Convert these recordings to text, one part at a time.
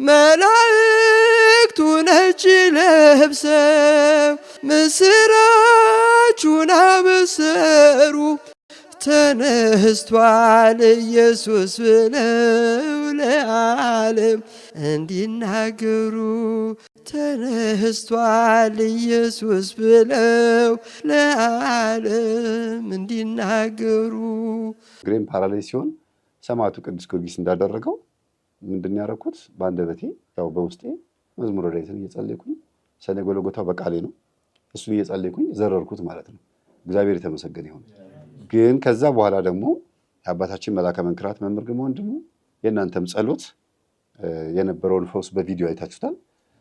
መላእክቱ ነጭ ለብሰው ምስራቹን አበሰሩ። ተነስቷል ኢየሱስ ብለው ለዓለም እንዲናገሩ ተነስቷል ኢየሱስ ብለው ለዓለም እንዲናገሩ። እግሬም ፓራላይዝ ሲሆን ሰማዕቱ ቅዱስ ጊዮርጊስ እንዳደረገው ምንድን ያደረኩት በአንደበቴ ያው በውስጤ መዝሙረ ዳዊትን እየጸለይኩኝ ሰኔ ጎልጎታው በቃሌ ነው እሱን እየጸለይኩኝ ዘረርኩት ማለት ነው። እግዚአብሔር የተመሰገነ ይሁን። ግን ከዛ በኋላ ደግሞ የአባታችን መላከ መንክራት መምህር ግርማ ወንድሙ የእናንተም ጸሎት የነበረውን ፈውስ በቪዲዮ አይታችሁታል።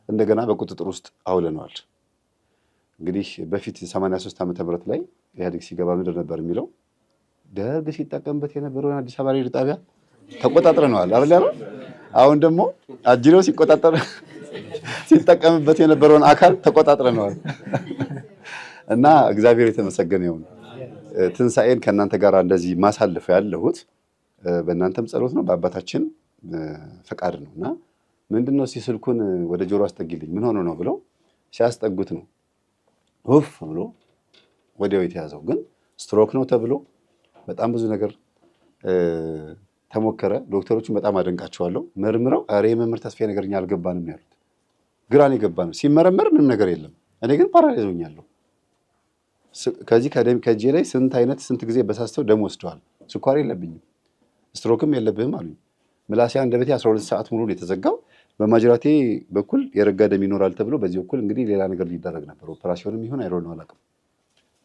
እንደገና በቁጥጥር ውስጥ አውለነዋል። እንግዲህ በፊት 83 ዓመተ ምህረት ላይ ኢህአዴግ ሲገባ ምንድን ነበር የሚለው? ደርግ ሲጠቀምበት የነበረውን አዲስ አበባ ሬዲዮ ጣቢያ ተቆጣጥረነዋል አይደል ያለው። አሁን ደግሞ አጅሬው ሲጠቀምበት የነበረውን አካል ተቆጣጥረነዋል እና እግዚአብሔር የተመሰገነ ይሁን። ትንሣኤን ከእናንተ ጋር እንደዚህ ማሳለፍ ያለሁት በእናንተም ጸሎት ነው፣ በአባታችን ፈቃድ ነው። እና ምንድነው ስልኩን ወደ ጆሮ አስጠጊልኝ ምን ሆኖ ነው ብለው ሲያስጠጉት ነው ውፍ ብሎ ወዲያው የተያዘው። ግን ስትሮክ ነው ተብሎ በጣም ብዙ ነገር ተሞከረ። ዶክተሮቹን በጣም አደንቃቸዋለሁ። መርምረው ኧረ የመምህር ተስፋዬ ነገርኛ አልገባንም ያሉት። ግራን የገባንም ሲመረመር ምንም ነገር የለም። እኔ ግን ፓራላይዝ ሆኛለሁ። ከዚህ ከእጄ ላይ ስንት ጊዜ በሳስተው ደም ወስደዋል። ስኳር የለብኝም ስትሮክም የለብህም አሉኝ። ምላሴ አንደበቴ 12 ሰዓት ሙሉ የተዘጋው በማጅራቴ በኩል የረጋ ደም ይኖራል ተብሎ በዚህ በኩል እንግዲህ ሌላ ነገር ሊደረግ ነበር። ኦፕራሲዮንም ይሁን አይሮን ነው አላውቅም።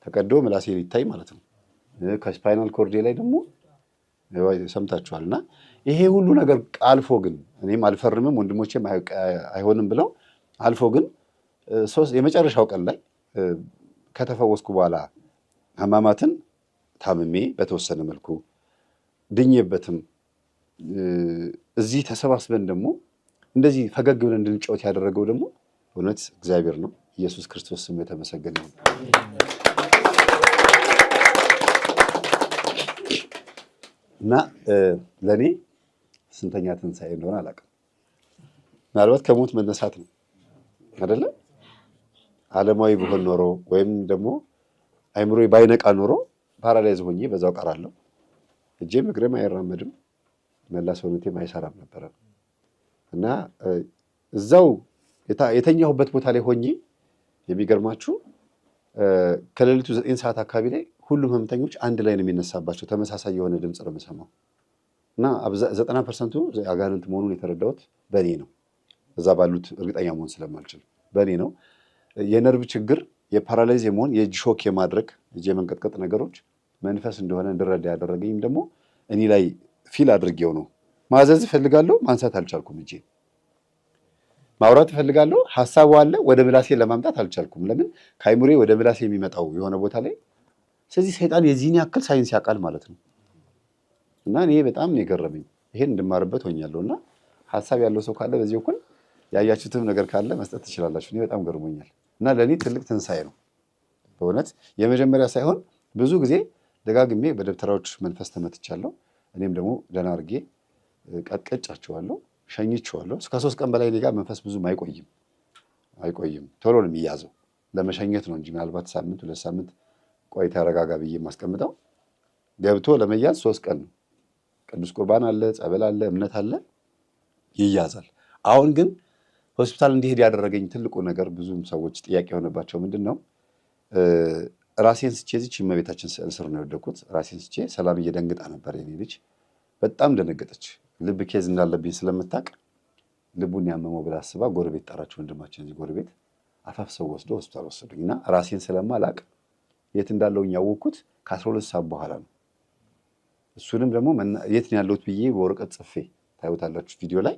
ተቀዶ ምላሴ ሊታይ ማለት ነው። ከስፓይናል ኮርዴ ላይ ደግሞ ሰምታችኋል። እና ይሄ ሁሉ ነገር አልፎ ግን እኔም አልፈርምም ወንድሞቼም አይሆንም ብለው አልፎ ግን የመጨረሻው ቀን ላይ ከተፈወስኩ በኋላ ህማማትን ታምሜ በተወሰነ መልኩ ድኜበትም እዚህ ተሰባስበን ደግሞ እንደዚህ ፈገግ ብለን እንድንጫወት ያደረገው ደግሞ እውነት እግዚአብሔር ነው። ኢየሱስ ክርስቶስ ስም የተመሰገነ ይሁን። እና ለኔ ስንተኛ ትንሣኤ እንደሆነ አላውቅም። ምናልባት ከሞት መነሳት ነው አይደለ? ዓለማዊ ብሆን ኖሮ ወይም ደግሞ አይምሮዬ ባይነቃ ኖሮ ፓራላይዝ ሆኜ በዛው ቀራለሁ። እጄም እግሬም አይራመድም፣ መላ ሰውነቴም አይሰራም ነበረ። እና እዛው የተኛሁበት ቦታ ላይ ሆኜ የሚገርማችሁ ከሌሊቱ 9 ሰዓት አካባቢ ላይ ሁሉም ህመምተኞች አንድ ላይ ነው የሚነሳባቸው። ተመሳሳይ የሆነ ድምፅ ነው የምሰማው። እና 90% አጋንንት መሆኑን የተረዳሁት በእኔ ነው። እዛ ባሉት እርግጠኛ መሆን ስለማልችል በእኔ ነው። የነርቭ ችግር፣ የፓራላይዝ የመሆን የእጅ ሾክ የማድረግ እጅ የመንቀጥቀጥ ነገሮች መንፈስ እንደሆነ እንድረዳ ያደረገኝም ደግሞ እኔ ላይ ፊል አድርጌው ነው። ማዘዝ እፈልጋለሁ፣ ማንሳት አልቻልኩም። እጄ ማውራት እፈልጋለሁ፣ ሀሳቡ አለ፣ ወደ ምላሴ ለማምጣት አልቻልኩም። ለምን? ከአይምሬ ወደ ምላሴ የሚመጣው የሆነ ቦታ ላይ። ስለዚህ ሰይጣን የዚህን ያክል ሳይንስ ያውቃል ማለት ነው። እና እኔ በጣም ነው የገረመኝ። ይሄን እንድማርበት ሆኛለሁ። እና ሀሳብ ያለው ሰው ካለ በዚህ በኩል ያያችሁትም ነገር ካለ መስጠት ትችላላችሁ። እኔ በጣም ገርሞኛል። እና ለእኔ ትልቅ ትንሣኤ ነው በእውነት። የመጀመሪያ ሳይሆን ብዙ ጊዜ ደጋግሜ በደብተራዎች መንፈስ ተመትቻለሁ። እኔም ደግሞ ደህና አድርጌ ቀጥቅጫቸዋለሁ፣ ሸኝቼዋለሁ። እስከ 3 ቀን በላይ እኔ ጋር መንፈስ ብዙም አይቆይም። ቶሎ ነው የሚያዘው። ለመሸኘት ነው እንጂ ምናልባት ሳምንት 2 ሳምንት ቆይታ ያረጋጋ ብዬ የማስቀምጠው ገብቶ ለመያዝ 3 ቀን ነው። ቅዱስ ቁርባን አለ፣ ጸበል አለ፣ እምነት አለ፣ ይያዛል። አሁን ግን ሆስፒታል እንዲሄድ ያደረገኝ ትልቁ ነገር ብዙም ሰዎች ጥያቄ የሆነባቸው ምንድን ነው፣ ራሴን ስቼ እዚች እመቤታችን ስዕል ስር ነው የወደኩት። ራሴን ስቼ ሰላም እየደንግጣ ነበር የኔ ልጅ። በጣም ደነገጠች። ልብ ኬዝ እንዳለብኝ ስለምታውቅ ልቡን ያመመው ብላ አስባ ጎረቤት ጠራች። ወንድማችን እዚህ ጎረቤት አፋፍሰው ወስዶ ሆስፒታል ወሰዱኝ። እና ራሴን ስለማላቅ የት እንዳለውኝ ያወቅኩት ከ12 ሰዓት በኋላ ነው። እሱንም ደግሞ የት ነው ያለሁት ብዬ በወረቀት ጽፌ ታዩታላችሁ ቪዲዮ ላይ።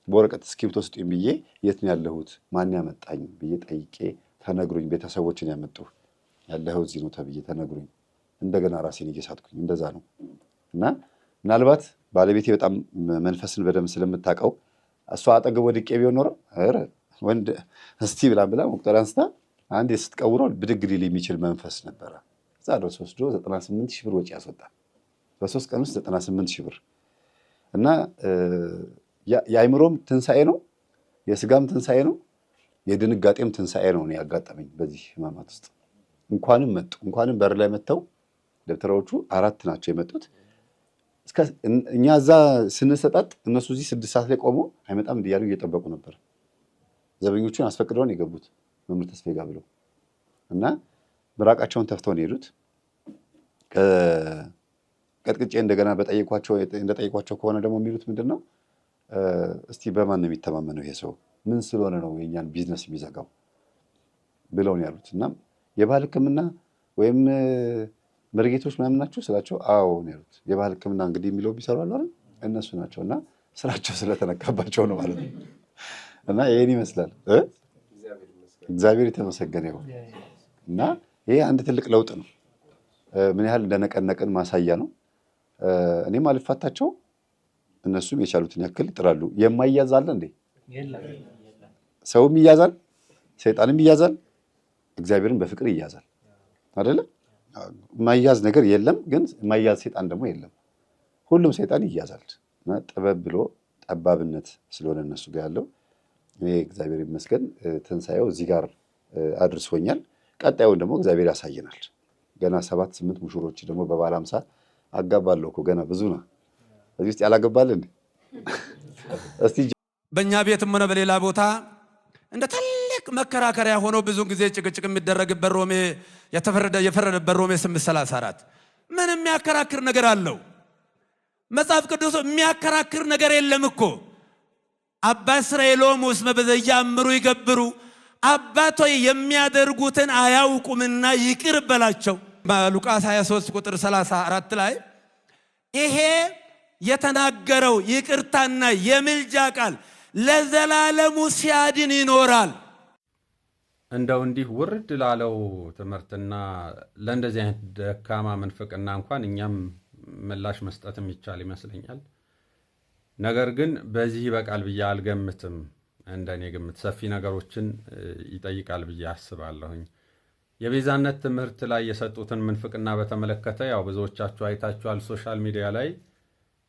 በወረቀት እስክሪብቶ ስጡኝ ብዬ የት ነው ያለሁት ማን ያመጣኝ ብዬ ጠይቄ ተነግሩኝ። ቤተሰቦችን ያመጡ ያለኸው እዚህ ነው ተብዬ ተነግሩኝ። እንደገና ራሴን እየሳትኩኝ እንደዛ ነው። እና ምናልባት ባለቤቴ በጣም መንፈስን በደንብ ስለምታውቀው እሷ አጠገብ ወድቄ ቢሆን ኖሮ ወንድ እስቲ ብላ መቁጠሪያ አንስታ አንድ ስትቀውረው ብድግ ሊል የሚችል መንፈስ ነበረ። እዛ ድረስ ወስዶ 98,000 ብር ወጪ ያስወጣል። በ3 ቀን ውስጥ 98,000 ብር። እና የአይምሮም ትንሣኤ ነው፣ የስጋም ትንሣኤ ነው፣ የድንጋጤም ትንሣኤ ነው ያጋጠመኝ በዚህ ሕማማት ውስጥ። እንኳንም መጡ፣ እንኳንም በር ላይ መጥተው ደብተራዎቹ 4 ናቸው የመጡት። እኛ እዛ ስንሰጣጥ እነሱ እዚህ 6 ሰዓት ላይ ቆመው አይመጣም እያሉ እየጠበቁ ነበር። ዘበኞቹን አስፈቅደውን የገቡት መምህር ተስፋዬ ጋር ብለው እና ምራቃቸውን ተፍተው ነው የሄዱት። ቀጥቅጬ እንደገና እንደጠየኳቸው ከሆነ ደግሞ የሚሉት ምንድን ነው? እስቲ በማን ነው የሚተማመነው ይሄ ሰው? ምን ስለሆነ ነው የእኛን ቢዝነስ የሚዘጋው ብለው ነው ያሉት። እና የባህል ሕክምና ወይም መርጌቶች ምናምን ናቸው ስላቸው፣ አዎ ነው ያሉት። የባህል ሕክምና እንግዲህ የሚለው ቢሰሩ አለ እነሱ ናቸው። እና ስራቸው ስለተነካባቸው ነው ማለት ነው። እና ይህን ይመስላል። እግዚአብሔር የተመሰገነ ይሁን። እና ይሄ አንድ ትልቅ ለውጥ ነው። ምን ያህል እንደነቀነቅን ማሳያ ነው። እኔም አልፋታቸው፣ እነሱም የቻሉትን ያክል ይጥራሉ። የማይያዝ አለ እንዴ? ሰውም ይያዛል፣ ሰይጣንም ይያዛል፣ እግዚአብሔርን በፍቅር ይያዛል አይደለ? የማይያዝ ነገር የለም፣ ግን የማይያዝ ሰይጣን ደግሞ የለም። ሁሉም ሰይጣን ይያዛል። እና ጥበብ ብሎ ጠባብነት ስለሆነ እነሱ ጋር ያለው እኔ እግዚአብሔር ይመስገን ትንሣኤው እዚህ ጋር አድርሶኛል። ቀጣዩን ደግሞ እግዚአብሔር ያሳየናል። ገና 7-8 ሙሽሮች ደግሞ በባለ 50 አጋባለሁ እኮ ገና ብዙ ነው። እዚህ ውስጥ ያላገባል እንዴ? እስቲ በእኛ ቤትም ሆነ በሌላ ቦታ እንደ ትልቅ መከራከሪያ ሆኖ ብዙ ጊዜ ጭቅጭቅ የሚደረግበት ሮሜ የፈረደበት ሮሜ 8:34 ምን የሚያከራክር ነገር አለው? መጽሐፍ ቅዱስ የሚያከራክር ነገር የለም እኮ። አባ እስራኤሎም ውስጥ በዘያምሩ ይገብሩ፣ አባቶይ የሚያደርጉትን አያውቁምና ይቅር በላቸው። ሉቃስ 23 ቁጥር 34 ላይ ይሄ የተናገረው ይቅርታና የምልጃ ቃል ለዘላለሙ ሲያድን ይኖራል። እንደው እንዲህ ውርድ ላለው ትምህርትና ለእንደዚህ አይነት ደካማ ምንፍቅና እንኳን እኛም ምላሽ መስጠት የሚቻል ይመስለኛል። ነገር ግን በዚህ ይበቃል ብዬ አልገምትም። እንደኔ ግምት ሰፊ ነገሮችን ይጠይቃል ብዬ አስባለሁኝ። የቤዛነት ትምህርት ላይ የሰጡትን ምንፍቅና በተመለከተ ያው ብዙዎቻችሁ አይታችኋል። ሶሻል ሚዲያ ላይ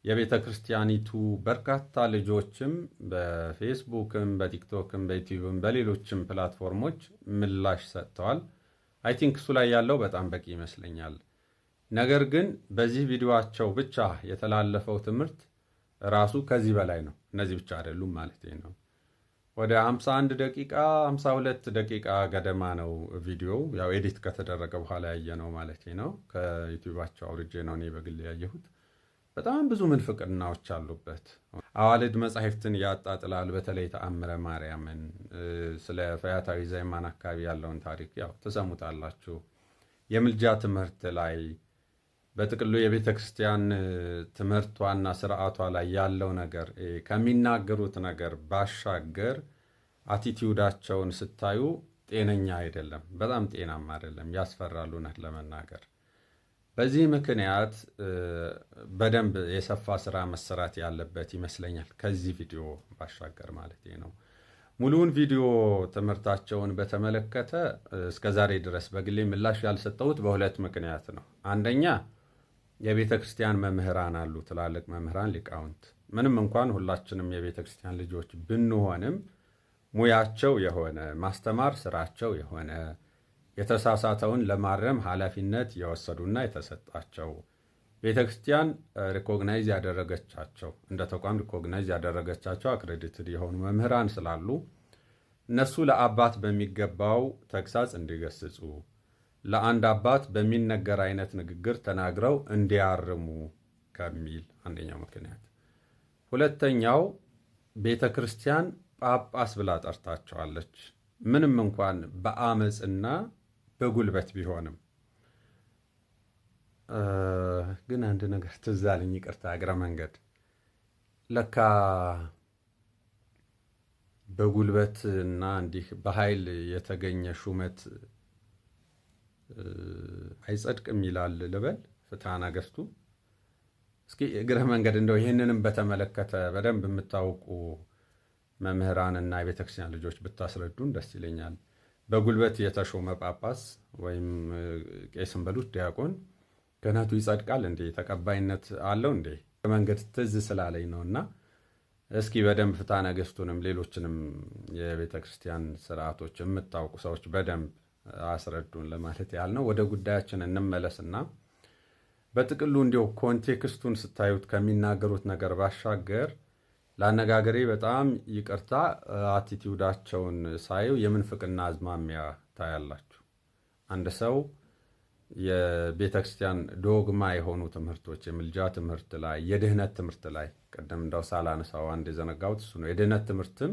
የቤተ ክርስቲያኒቱ በርካታ ልጆችም በፌስቡክም፣ በቲክቶክም፣ በዩቲዩብም በሌሎችም ፕላትፎርሞች ምላሽ ሰጥተዋል። አይ ቲንክ እሱ ላይ ያለው በጣም በቂ ይመስለኛል። ነገር ግን በዚህ ቪዲዮአቸው ብቻ የተላለፈው ትምህርት ራሱ ከዚህ በላይ ነው። እነዚህ ብቻ አይደሉም ማለት ነው። ወደ 51 ደቂቃ 52 ደቂቃ ገደማ ነው ቪዲዮው። ያው ኤዲት ከተደረገ በኋላ ያየ ነው ማለት ነው። ከዩቲዩባቸው አውርጄ ነው እኔ በግል ያየሁት። በጣም ብዙ ምንፍቅናዎች አሉበት። አዋልድ መጻሕፍትን ያጣጥላል። በተለይ ተአምረ ማርያምን፣ ስለ ፈያታዊ ዘይማን አካባቢ ያለውን ታሪክ ያው ትሰሙታላችሁ። የምልጃ ትምህርት ላይ በጥቅሉ የቤተ ክርስቲያን ትምህርቷና ስርዓቷ ላይ ያለው ነገር ከሚናገሩት ነገር ባሻገር አቲቲዩዳቸውን ስታዩ ጤነኛ አይደለም፣ በጣም ጤናማ አይደለም፣ ያስፈራሉ እውነት ለመናገር። በዚህ ምክንያት በደንብ የሰፋ ስራ መሰራት ያለበት ይመስለኛል፣ ከዚህ ቪዲዮ ባሻገር ማለት ነው። ሙሉውን ቪዲዮ ትምህርታቸውን በተመለከተ እስከ ዛሬ ድረስ በግሌ ምላሽ ያልሰጠሁት በሁለት ምክንያት ነው። አንደኛ የቤተ ክርስቲያን መምህራን አሉ፣ ትላልቅ መምህራን ሊቃውንት። ምንም እንኳን ሁላችንም የቤተ ክርስቲያን ልጆች ብንሆንም ሙያቸው የሆነ ማስተማር ስራቸው የሆነ የተሳሳተውን ለማረም ኃላፊነት የወሰዱና የተሰጣቸው ቤተ ክርስቲያን ሪኮግናይዝ ያደረገቻቸው እንደ ተቋም ሪኮግናይዝ ያደረገቻቸው አክሬዲትድ የሆኑ መምህራን ስላሉ እነሱ ለአባት በሚገባው ተግሳጽ እንዲገስጹ፣ ለአንድ አባት በሚነገር አይነት ንግግር ተናግረው እንዲያርሙ ከሚል አንደኛው ምክንያት። ሁለተኛው ቤተ ክርስቲያን ጳጳስ ብላ ጠርታቸዋለች፣ ምንም እንኳን በአመፅና በጉልበት ቢሆንም። ግን አንድ ነገር ትዝ አለኝ፣ ይቅርታ እግረ መንገድ። ለካ በጉልበትና እንዲህ በኃይል የተገኘ ሹመት አይጸድቅም ይላል ልበል ፍትሐ ነገሥቱ። እስኪ እግረ መንገድ እንደው ይህንንም በተመለከተ በደንብ የምታውቁ መምህራንና የቤተክርስቲያን ልጆች ብታስረዱን ደስ ይለኛል። በጉልበት የተሾመ ጳጳስ ወይም ቄስም በሉት ዲያቆን ክህነቱ ይጸድቃል እንዴ? ተቀባይነት አለው እንዴ? መንገድ ትዝ ስላለኝ ነውና እስኪ በደንብ ፍትሐ ነገሥቱንም ሌሎችንም የቤተ ክርስቲያን ስርዓቶች የምታውቁ ሰዎች በደንብ አስረዱን ለማለት ያህል ነው። ወደ ጉዳያችን እንመለስና በጥቅሉ እንዲያው ኮንቴክስቱን ስታዩት ከሚናገሩት ነገር ባሻገር ለአነጋገሬ በጣም ይቅርታ አቲቲዩዳቸውን ሳየው የምንፍቅና አዝማሚያ ታያላችሁ። አንድ ሰው የቤተ ክርስቲያን ዶግማ የሆኑ ትምህርቶች የምልጃ ትምህርት ላይ የድህነት ትምህርት ላይ ቀደም እንዳው ሳላነሳው አንድ የዘነጋሁት እሱ ነው። የድህነት ትምህርትም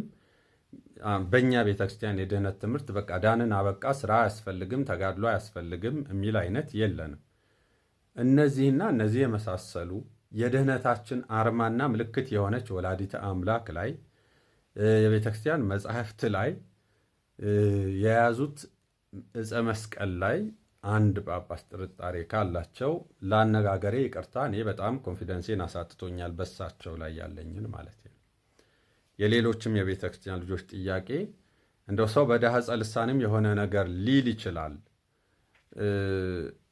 በእኛ ቤተ ክርስቲያን የድህነት ትምህርት በቃ ዳንን አበቃ ስራ አያስፈልግም ተጋድሎ አያስፈልግም የሚል አይነት የለንም። እነዚህና እነዚህ የመሳሰሉ የድህነታችን አርማና ምልክት የሆነች ወላዲተ አምላክ ላይ የቤተ ክርስቲያን መጻሕፍት ላይ የያዙት ዕፀ መስቀል ላይ አንድ ጳጳስ ጥርጣሬ ካላቸው ለአነጋገሬ ይቅርታ፣ እኔ በጣም ኮንፊደንሴን አሳጥቶኛል በሳቸው ላይ ያለኝን ማለት ነው። የሌሎችም የቤተ ክርስቲያን ልጆች ጥያቄ እንደው ሰው በዳህፀ ልሳንም የሆነ ነገር ሊል ይችላል።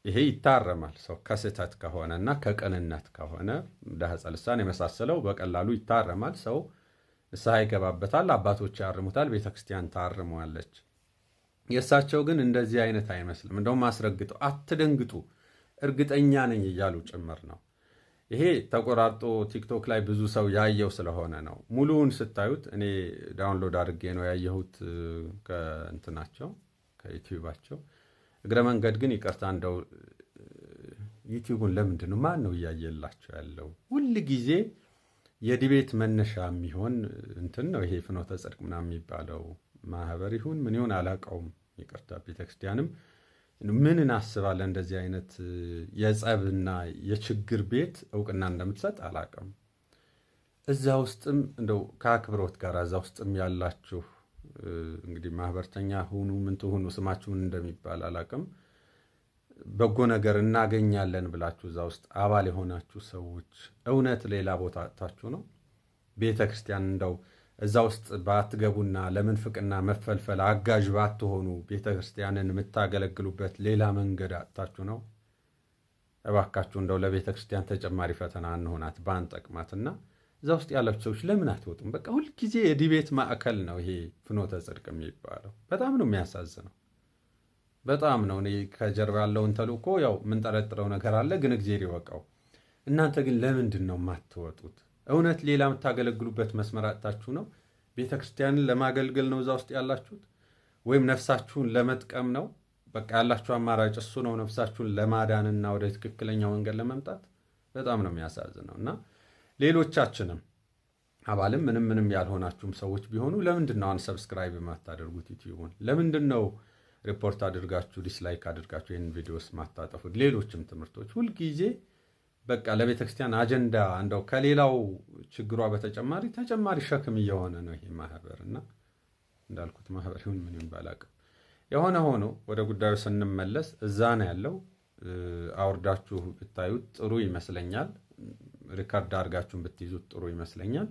ይሄ ይታረማል። ሰው ከስህተት ከሆነና ከቅንነት ከሆነ ዳህፀ ልሳን የመሳሰለው በቀላሉ ይታረማል። ሰው ንስሐ ይገባበታል፣ አባቶች ያርሙታል፣ ቤተ ክርስቲያን ታርመዋለች። የእሳቸው ግን እንደዚህ አይነት አይመስልም። እንደውም አስረግጠው አትደንግጡ እርግጠኛ ነኝ እያሉ ጭምር ነው። ይሄ ተቆራርጦ ቲክቶክ ላይ ብዙ ሰው ያየው ስለሆነ ነው። ሙሉውን ስታዩት እኔ ዳውንሎድ አድርጌ ነው ያየሁት ከእንትናቸው ከዩቲዩባቸው። እግረ መንገድ ግን ይቅርታ እንደው ዩቲዩቡን ለምንድን ነው ማን ነው እያየላቸው ያለው? ሁል ጊዜ የዲቤት መነሻ የሚሆን እንትን ነው ይሄ ፍኖተ ጽድቅ ምናምን የሚባለው ማህበር ይሁን ምን ይሁን አላውቀውም። ይቅርታ ቤተክርስቲያንም ምን እናስባለን እንደዚህ አይነት የጸብና የችግር ቤት እውቅና እንደምትሰጥ አላውቅም። እዛ ውስጥም እንደው ከአክብሮት ጋር እዛ ውስጥም ያላችሁ እንግዲህ ማህበርተኛ ሁኑ ምን ትሁኑ ስማችሁን እንደሚባል አላውቅም። በጎ ነገር እናገኛለን ብላችሁ እዛ ውስጥ አባል የሆናችሁ ሰዎች እውነት ሌላ ቦታ አጥታችሁ ነው? ቤተክርስቲያን እንደው እዛ ውስጥ ባትገቡና ለምንፍቅና መፈልፈል አጋዥ ባትሆኑ ቤተክርስቲያንን የምታገለግሉበት ሌላ መንገድ አጥታችሁ ነው? እባካችሁ እንደው ለቤተክርስቲያን ተጨማሪ ፈተና እንሆናት ባንጠቅማትና እዛ ውስጥ ያላችሁ ሰዎች ለምን አትወጡም? በቃ ሁልጊዜ የዲቤት ማዕከል ነው ይሄ ፍኖተ ጽድቅ የሚባለው። በጣም ነው የሚያሳዝነው። በጣም ነው። እኔ ከጀርባ ያለውን ተልእኮ ያው የምንጠረጥረው ነገር አለ፣ ግን እግዚአብሔር ይወቀው። እናንተ ግን ለምንድን ነው የማትወጡት? እውነት ሌላ የምታገለግሉበት መስመር አጥታችሁ ነው? ቤተ ክርስቲያንን ለማገልገል ነው እዛ ውስጥ ያላችሁት? ወይም ነፍሳችሁን ለመጥቀም ነው? በቃ ያላችሁ አማራጭ እሱ ነው፣ ነፍሳችሁን ለማዳንና ወደ ትክክለኛው መንገድ ለመምጣት። በጣም ነው የሚያሳዝነው። እና ሌሎቻችንም አባልም ምንም ያልሆናችሁም ሰዎች ቢሆኑ ለምንድን ነው አንሰብስክራይብ የማታደርጉት? ዩቲዩቡን ለምንድን ነው ሪፖርት አድርጋችሁ ዲስላይክ አድርጋችሁ ይህን ቪዲዮስ ማታጠፉት? ሌሎችም ትምህርቶች ሁልጊዜ በቃ ለቤተ ክርስቲያን አጀንዳ እንደው ከሌላው ችግሯ በተጨማሪ ተጨማሪ ሸክም እየሆነ ነው ይሄ ማህበር። እና እንዳልኩት ማህበር ይሁን ምን ይሁን ባላቅም የሆነ ሆኖ ወደ ጉዳዩ ስንመለስ እዛ ነው ያለው። አውርዳችሁ ብታዩት ጥሩ ይመስለኛል። ሪካርድ አድርጋችሁን ብትይዙት ጥሩ ይመስለኛል።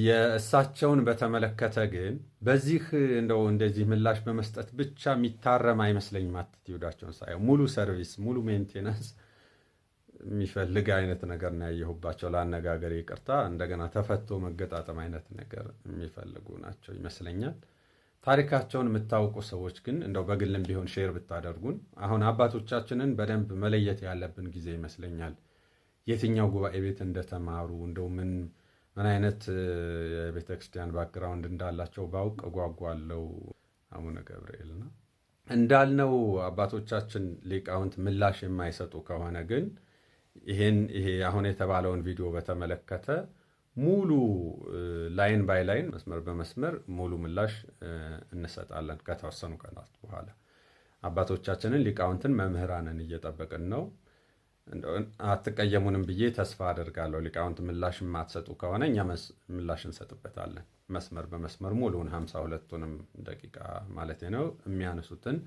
የእሳቸውን በተመለከተ ግን በዚህ እንደው እንደዚህ ምላሽ በመስጠት ብቻ የሚታረም አይመስለኝም። አቲቲዩዳቸውን ሳየው ሙሉ ሰርቪስ ሙሉ ሜንቴናንስ የሚፈልግ አይነት ነገር ነው ያየሁባቸው። ለአነጋገር ይቅርታ እንደገና ተፈቶ መገጣጠም አይነት ነገር የሚፈልጉ ናቸው ይመስለኛል። ታሪካቸውን የምታውቁ ሰዎች ግን እንደው በግልም ቢሆን ሼር ብታደርጉን። አሁን አባቶቻችንን በደንብ መለየት ያለብን ጊዜ ይመስለኛል። የትኛው ጉባኤ ቤት እንደተማሩ እንደው ምን አይነት የቤተ ክርስቲያን ባክግራውንድ እንዳላቸው ባውቅ እጓጓለሁ። አቡነ ገብርኤልና እንዳልነው አባቶቻችን ሊቃውንት ምላሽ የማይሰጡ ከሆነ ግን ይሄ አሁን የተባለውን ቪዲዮ በተመለከተ ሙሉ ላይን ባይ ላይን መስመር በመስመር ሙሉ ምላሽ እንሰጣለን ከተወሰኑ ቀናት በኋላ። አባቶቻችንን ሊቃውንትን መምህራንን እየጠበቅን ነው። አትቀየሙንም ብዬ ተስፋ አደርጋለሁ። ሊቃውንት ምላሽ የማትሰጡ ከሆነ እኛ ምላሽ እንሰጥበታለን። መስመር በመስመር ሙሉውን 52ቱንም ደቂቃ ማለት ነው የሚያነሱትን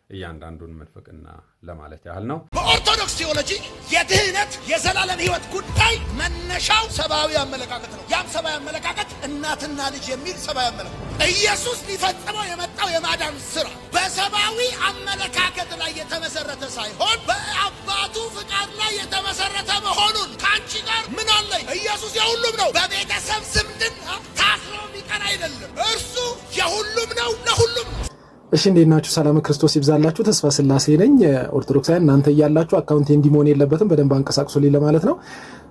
እያንዳንዱን ምንፍቅና ለማለት ያህል ነው። በኦርቶዶክስ ቴዎሎጂ የድህነት የዘላለም ሕይወት ጉዳይ መነሻው ሰብአዊ አመለካከት ነው። ያም ሰብአዊ አመለካከት እናትና ልጅ የሚል ሰብአዊ አመለካከት ኢየሱስ ሊፈጽመው የመጣው የማዳን ሥራ በሰብአዊ አመለካከት ላይ የተመሰረተ ሳይሆን በአባቱ ፍቃድ ላይ የተመሰረተ መሆኑን ካንቺ ጋር ምን አለኝ? ኢየሱስ የሁሉም ነው። በቤተሰብ ዝምድና ታስሮ የሚቀር አይደለም። እርሱ የሁሉም ነው፣ ለሁሉም ነው። እሺ እንዴት ናችሁ? ሰላም ክርስቶስ ይብዛላችሁ። ተስፋ ስላሴ ነኝ። ኦርቶዶክሳውያን እናንተ እያላችሁ አካውንት እንዲሞን የለበትም፣ በደንብ አንቀሳቅሱልኝ ለማለት ነው።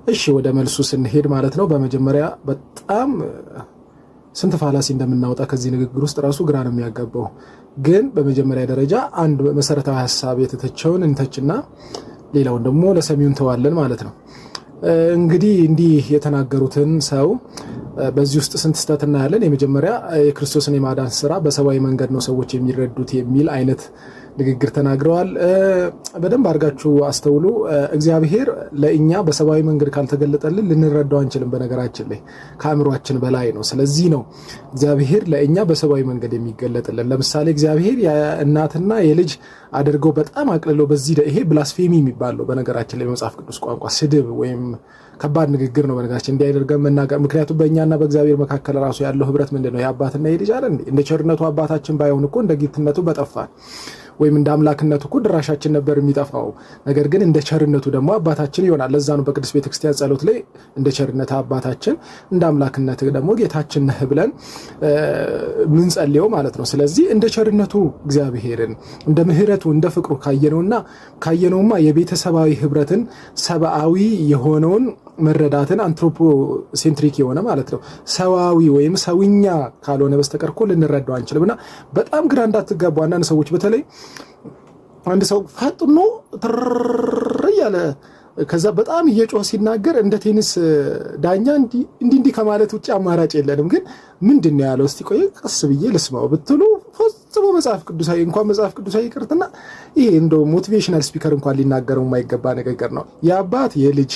እሺ ወደ መልሱ ስንሄድ ማለት ነው። በመጀመሪያ በጣም ስንት ፋላሲ እንደምናወጣ ከዚህ ንግግር ውስጥ ራሱ ግራ ነው የሚያጋባው። ግን በመጀመሪያ ደረጃ አንድ መሰረታዊ ሐሳብ የተተቸውን እንተችና ሌላውን ደግሞ ለሰሚው እንተዋለን ማለት ነው። እንግዲህ እንዲህ የተናገሩትን ሰው በዚህ ውስጥ ስንት ስህተት እናያለን። የመጀመሪያ የክርስቶስን የማዳን ስራ በሰብአዊ መንገድ ነው ሰዎች የሚረዱት የሚል አይነት ንግግር ተናግረዋል። በደንብ አድርጋችሁ አስተውሉ። እግዚአብሔር ለእኛ በሰብአዊ መንገድ ካልተገለጠልን ልንረዳው አንችልም። በነገራችን ላይ ከአእምሯችን በላይ ነው። ስለዚህ ነው እግዚአብሔር ለእኛ በሰብአዊ መንገድ የሚገለጥልን። ለምሳሌ እግዚአብሔር የእናትና የልጅ አድርገው በጣም አቅልለው በዚህ ይሄ ብላስፌሚ የሚባለው በነገራችን ላይ በመጽሐፍ ቅዱስ ቋንቋ ስድብ ወይም ከባድ ንግግር ነው። በነገራችን እንዲያደርገን መናገር። ምክንያቱም በእኛና በእግዚአብሔር መካከል ራሱ ያለው ህብረት ምንድነው? የአባትና የልጅ አይደል? እንደ ቸርነቱ አባታችን ባይሆን እኮ እንደ ጌትነቱ በጠፋን ወይም እንደ አምላክነቱ እኮ ድራሻችን ነበር የሚጠፋው። ነገር ግን እንደ ቸርነቱ ደግሞ አባታችን ይሆናል። ለዛ ነው በቅዱስ ቤተክርስቲያን ጸሎት ላይ እንደ ቸርነት አባታችን እንደ አምላክነት ደግሞ ጌታችን ነህ ብለን ምንጸልየው ማለት ነው። ስለዚህ እንደ ቸርነቱ እግዚአብሔርን እንደ ምሕረቱ እንደ ፍቅሩ ካየነውማ የቤተሰባዊ ህብረትን ሰብአዊ የሆነውን መረዳትን አንትሮፖሴንትሪክ የሆነ ማለት ነው ሰዋዊ ወይም ሰውኛ ካልሆነ በስተቀር እኮ ልንረዳው አንችልምና በጣም ግራ እንዳትጋቡ። አንዳንድ ሰዎች በተለይ አንድ ሰው ፈጥኖ ያለ ከዛ በጣም እየጮህ ሲናገር እንደ ቴኒስ ዳኛ እንዲህ ከማለት ውጭ አማራጭ የለንም። ግን ምንድነው ያለው? እስቲ ቆይ ቀስ ብዬ ልስማው ብትሉ ፈጽሞ መጽሐፍ ቅዱሳዊ እንኳን መጽሐፍ ቅዱሳዊ ይቅርትና ይሄ እንደው ሞቲቬሽናል ስፒከር እንኳን ሊናገረው የማይገባ ንግግር ነው። የአባት የልጅ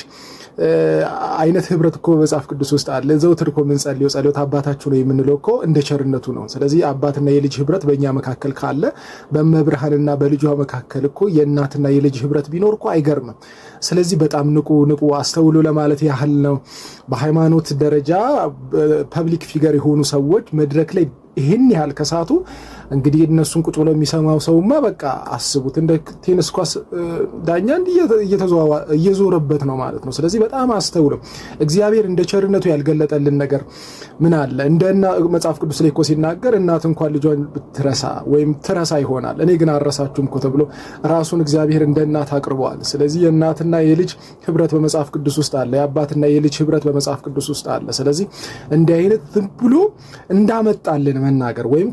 አይነት ህብረት እኮ መጽሐፍ ቅዱስ ውስጥ አለ። ዘውትር እኮ የምንጸልየው ጸሎት አባታችሁ ነው የምንለው እኮ እንደ ቸርነቱ ነው። ስለዚህ አባትና የልጅ ህብረት በእኛ መካከል ካለ በመብርሃንና በልጇ መካከል እኮ የእናትና የልጅ ህብረት ቢኖር እኮ አይገርምም። ስለዚህ በጣም ንቁ አስተውሉ ለማለት ያህል ነው። በሃይማኖት ደረጃ ፐብሊክ ፊገር የሆኑ ሰዎች መድረክ ላይ ይህን ያህል ከሳቱ እንግዲህ እነሱን ቁጭ ብሎ የሚሰማው ሰውማ በቃ አስቡት እንደ ቴኒስ ኳስ ዳኛ እየዞረበት ነው ማለት ነው። ስለዚህ በጣም አስተውሉ። እግዚአብሔር እንደ ቸርነቱ ያልገለጠልን ነገር ምን አለ? እንደና መጽሐፍ ቅዱስ ላይ እኮ ሲናገር እናት እንኳን ልጇን ብትረሳ ወይም ትረሳ ይሆናል እኔ ግን አልረሳችሁም እኮ ተብሎ ራሱን እግዚአብሔር እንደ እናት አቅርበዋል። ስለዚህ የእናትና የልጅ ህብረት በመጽሐፍ ቅዱስ ውስጥ አለ። የአባትና የልጅ ህብረት በመጽሐፍ ቅዱስ ውስጥ አለ። ስለዚህ እንዲህ አይነት ብሎ እንዳመጣልን መናገር ወይም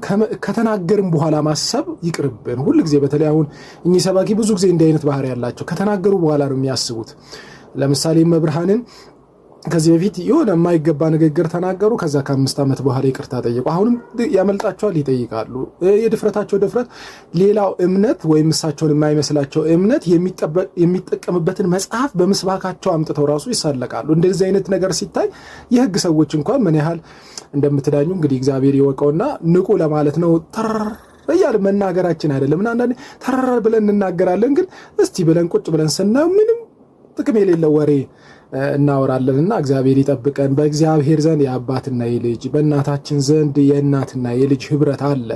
ከተናገርም በኋላ ማሰብ ይቅርብን። ሁሉ ጊዜ በተለይ አሁን እኚህ ሰባኪ ብዙ ጊዜ እንዲህ አይነት ባህሪ ያላቸው ከተናገሩ በኋላ ነው የሚያስቡት። ለምሳሌ መብርሃንን ከዚህ በፊት የሆነ የማይገባ ንግግር ተናገሩ። ከዛ ከ5 ዓመት በኋላ ይቅርታ ጠየቁ። አሁንም ያመልጣቸዋል፣ ይጠይቃሉ። የድፍረታቸው ድፍረት ሌላው እምነት ወይም እሳቸውን የማይመስላቸው እምነት የሚጠቀምበትን መጽሐፍ በምስባካቸው አምጥተው ራሱ ይሳለቃሉ። እንደዚህ አይነት ነገር ሲታይ የህግ ሰዎች እንኳን ምን ያህል እንደምትዳኙ እንግዲህ እግዚአብሔር ይወቀውና ንቁ ለማለት ነው። እያለ መናገራችን አይደለም እና አንዳንዴ ተረራ ብለን እንናገራለን። ግን እስቲ ብለን ቁጭ ብለን ስናየው ምንም ጥቅም የሌለው ወሬ እናወራለንና እግዚአብሔር ይጠብቀን። በእግዚአብሔር ዘንድ የአባትና የልጅ በእናታችን ዘንድ የእናትና የልጅ ህብረት አለ።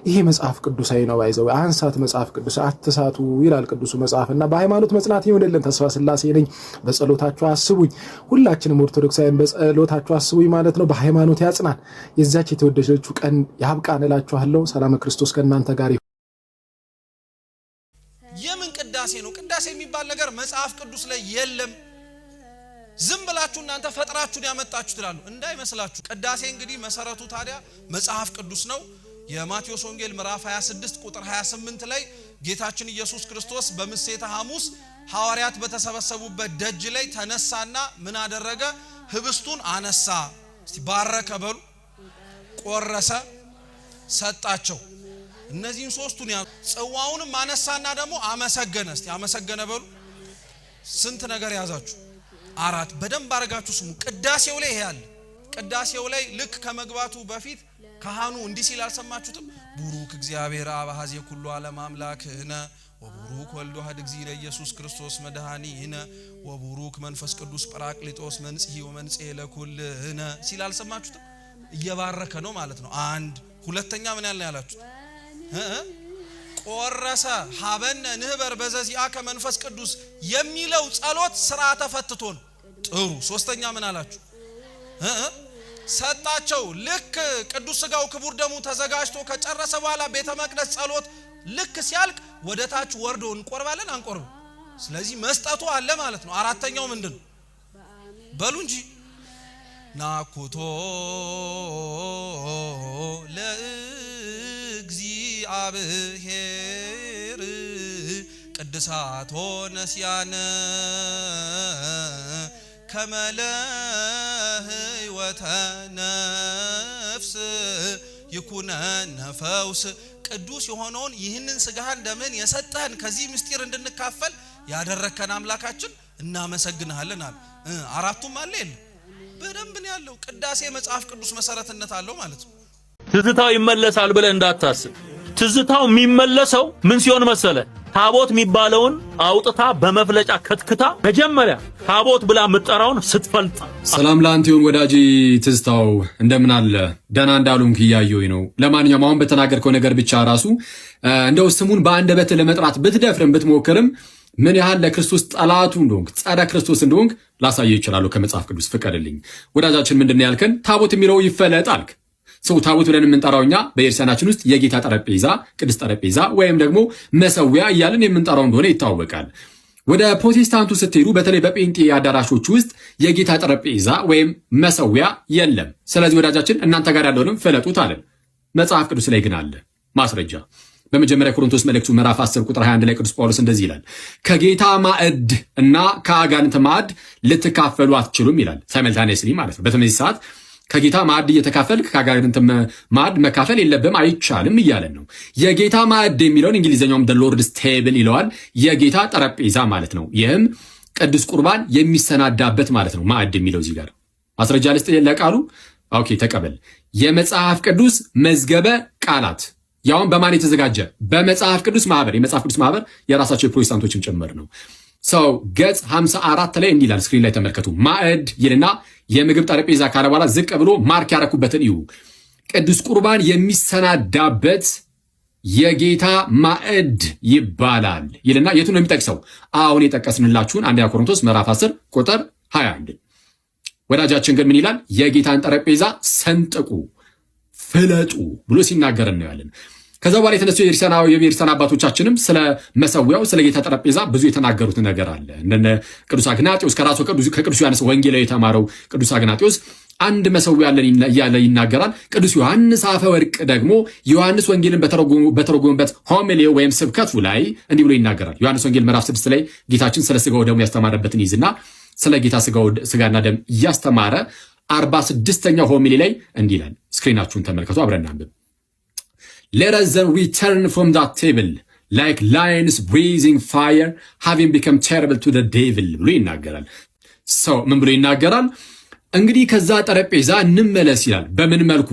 ይሄ መጽሐፍ ቅዱሳዊ ነው። ባይዘው አንሳት መጽሐፍ ቅዱስ አትሳቱ ይላል ቅዱሱ መጽሐፍና በሃይማኖት መጽናት ይሆንልን። ተስፋ ስላሴ ነኝ። በጸሎታችሁ አስቡኝ። ሁላችንም ኦርቶዶክሳውያን በጸሎታችሁ አስቡኝ ማለት ነው። በሃይማኖት ያጽናን። የዛች የተወደደችው ቀን ያብቃን እላችኋለሁ። ሰላም ክርስቶስ ከእናንተ ጋር ይሁን። የምን ቅዳሴ ነው? ቅዳሴ የሚባል ነገር መጽሐፍ ቅዱስ ላይ የለም። ዝም ብላችሁ እናንተ ፈጥራችሁን ያመጣችሁ ትላሉ። እንዳይመስላችሁ። ቅዳሴ እንግዲህ መሰረቱ ታዲያ መጽሐፍ ቅዱስ ነው። የማቴዎስ ወንጌል ምዕራፍ 26 ቁጥር 28 ላይ ጌታችን ኢየሱስ ክርስቶስ በምሴተ ሐሙስ ሐዋርያት በተሰበሰቡበት ደጅ ላይ ተነሳና ምን አደረገ? ህብስቱን አነሳ። እስቲ ባረከ በሉ። ቆረሰ፣ ሰጣቸው። እነዚህን ሶስቱን ጽዋውንም አነሳና ደግሞ አመሰገነ። እስቲ አመሰገነ በሉ። ስንት ነገር ያዛችሁ? 4። በደንብ አረጋችሁ ስሙ። ቅዳሴው ላይ ይሄ ያለ ቅዳሴው ላይ ልክ ከመግባቱ በፊት ካህኑ እንዲህ ሲል አልሰማችሁትም? ቡሩክ እግዚአብሔር አብ ኀዜ ኩሉ ዓለም አምላክነ ወቡሩክ ወልድ ዋሕድ እግዚእነ ኢየሱስ ክርስቶስ መድኃኒነ ወቡሩክ መንፈስ ቅዱስ ጰራቅሊጦስ መንጽሒ ወመንጽሔ ለኩልነ ሲል አልሰማችሁትም? እየባረከ ነው ማለት ነው። አንድ ሁለተኛ ምን ያልን ያላችሁ ቆረሰ ሀበነ ንህበር በዘዚአ ከመንፈስ ቅዱስ የሚለው ጸሎት ስርዓተ ፈትቶ ነው። ጥሩ ሶስተኛ ምን አላችሁ ሰጣቸው። ልክ ቅዱስ ስጋው ክቡር ደሙ ተዘጋጅቶ ከጨረሰ በኋላ ቤተ መቅደስ ጸሎት ልክ ሲያልቅ ወደ ታች ወርዶ እንቆርባለን አንቆርብ። ስለዚህ መስጠቱ አለ ማለት ነው። አራተኛው ምንድን ነው በሉ እንጂ ናኩቶ ለእግዚአብሔር ቅድሳቶ ነስያነ ከመለ ሕይወተ ነፍስ ይኩነነ ፈውስ። ቅዱስ የሆነውን ይህንን ስጋህን ደምህን የሰጠህን ከዚህ ምስጢር እንድንካፈል ያደረከን አምላካችን እናመሰግንሃለን አለ። አራቱም አለ የለ በደንብ ነው ያለው። ቅዳሴ መጽሐፍ ቅዱስ መሰረትነት አለው ማለት ነው። ትዝታው ይመለሳል ብለህ እንዳታስብ። ትዝታው የሚመለሰው ምን ሲሆን መሰለ? ታቦት የሚባለውን አውጥታ በመፍለጫ ከትክታ መጀመሪያ ታቦት ብላ የምትጠራውን ስትፈልጥ። ሰላም ላንተ ይሁን ወዳጄ ትዝታው፣ እንደምን አለ? ደህና እንዳሉን እያየሁኝ ነው። ለማንኛውም አሁን በተናገርከው ነገር ብቻ ራሱ እንደው ስሙን በአንደበት ለመጥራት ብትደፍርም ብትሞክርም ምን ያህል ለክርስቶስ ጠላቱ እንደሆንክ ጸረ ክርስቶስ እንደሆንክ ላሳየው ይችላል ከመጽሐፍ ቅዱስ። ፍቀድልኝ ወዳጃችን። ምንድነው ያልከን? ታቦት የሚለው ይፈለጥ አልክ። ሰው ታቦት ብለን የምንጠራው እኛ በኤርሳናችን ውስጥ የጌታ ጠረጴዛ፣ ቅድስት ጠረጴዛ ወይም ደግሞ መሰዊያ እያልን የምንጠራው እንደሆነ ይታወቃል። ወደ ፕሮቴስታንቱ ስትሄዱ በተለይ በጴንጤ አዳራሾች ውስጥ የጌታ ጠረጴዛ ወይም መሰዊያ የለም። ስለዚህ ወዳጃችን እናንተ ጋር ያለውንም ፍለጡት አለን። መጽሐፍ ቅዱስ ላይ ግን አለ ማስረጃ። በመጀመሪያ ቆሮንቶስ መልእክቱ ምዕራፍ 10 ቁጥር 21 ላይ ቅዱስ ጳውሎስ እንደዚህ ይላል፣ ከጌታ ማዕድ እና ከአጋንንት ማዕድ ልትካፈሉ አትችሉም ይላል። ሳይመልታኔስሊ ማለት ነው። በተመሳሳይ ሰዓት ከጌታ ማዕድ እየተካፈልክ ከአጋንንት ማዕድ መካፈል የለብም አይቻልም እያለን ነው። የጌታ ማዕድ የሚለውን እንግሊዝኛውም the Lord's table ይለዋል። የጌታ ጠረጴዛ ማለት ነው። ይህም ቅዱስ ቁርባን የሚሰናዳበት ማለት ነው። ማዕድ የሚለው እዚህ ጋር ማስረጃ ልስጥ ለቃሉ። ኦኬ ተቀበል። የመጽሐፍ ቅዱስ መዝገበ ቃላት ያውን በማን የተዘጋጀ? በመጽሐፍ ቅዱስ ማህበር። የመጽሐፍ ቅዱስ ማህበር የራሳቸው የፕሮቴስታንቶችም ጭምር ነው። ሰው ገጽ 54 ላይ እንዲህ ይላል። ስክሪን ላይ ተመልከቱ። ማዕድ ይልና የምግብ ጠረጴዛ ካለ በኋላ ዝቅ ብሎ ማርክ ያረኩበትን እዩ። ቅዱስ ቁርባን የሚሰናዳበት የጌታ ማዕድ ይባላል ይልና የቱን ነው የሚጠቅሰው? አሁን የጠቀስንላችሁን አንደኛ ቆሮንቶስ ምዕራፍ 10 ቁጥር 21። ወዳጃችን ግን ምን ይላል? የጌታን ጠረጴዛ ሰንጥቁ ፍለጡ ብሎ ሲናገር እናያለን። ከዛ በኋላ የተነሱ የቤርሳን አባቶቻችንም ስለ መሰዊያው ስለ ጌታ ጠረጴዛ ብዙ የተናገሩት ነገር አለ። እንደነ ቅዱስ አግናጢዮስ ከራሱ ከቅዱስ ዮሐንስ ወንጌላዊ የተማረው ቅዱስ አግናጢዮስ አንድ መሰዊያ እያለ ይናገራል። ቅዱስ ዮሐንስ አፈወርቅ ደግሞ ዮሐንስ ወንጌልን በተረጎመበት ሆሚሊ ወይም ስብከቱ ላይ እንዲህ ብሎ ይናገራል። ዮሐንስ ወንጌል ምዕራፍ 6 ላይ ጌታችን ስለ ስጋው ደሙ ያስተማረበትን ይዝና ስለ ጌታ ስጋና ደም እያስተማረ 46ኛው ሆሚሊ ላይ እንዲህ ይላል። ስክሪናችሁን ተመልከቱ፣ አብረን እናንብብ። Let us then return from that table like lions breathing fire, having become terrible to the devil ብሎ ይናገራል። ሰው ምን ብሎ ይናገራል? እንግዲህ ከዛ ጠረጴዛ እንመለስ ይላል። በምን መልኩ?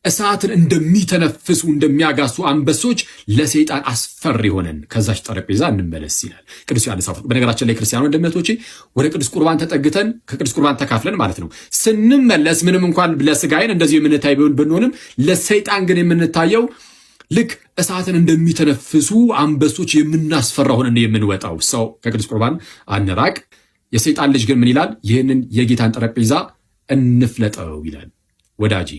እሳትን እንደሚተነፍሱ እንደሚያጋሱ አንበሶች ለሰይጣን አስፈሪ ሆነን ከዛች ጠረጴዛ እንመለስ ይላል ቅዱስ ዮሐንስ አፈወርቅ። በነገራችን ላይ ክርስቲያኖች እንደምነቶቼ ወደ ቅዱስ ቁርባን ተጠግተን ከቅዱስ ቁርባን ተካፍለን ማለት ነው ስንመለስ ምንም እንኳን ለስጋይን እንደዚህ የምንታይ ብንሆንም ለሰይጣን ግን የምንታየው ልክ እሳትን እንደሚተነፍሱ አንበሶች የምናስፈራ ሆነን የምንወጣው ሰው ከቅዱስ ቁርባን አንራቅ። የሰይጣን ልጅ ግን ምን ይላል? ይህንን የጌታን ጠረጴዛ እንፍለጠው ይላል። ወዳጄ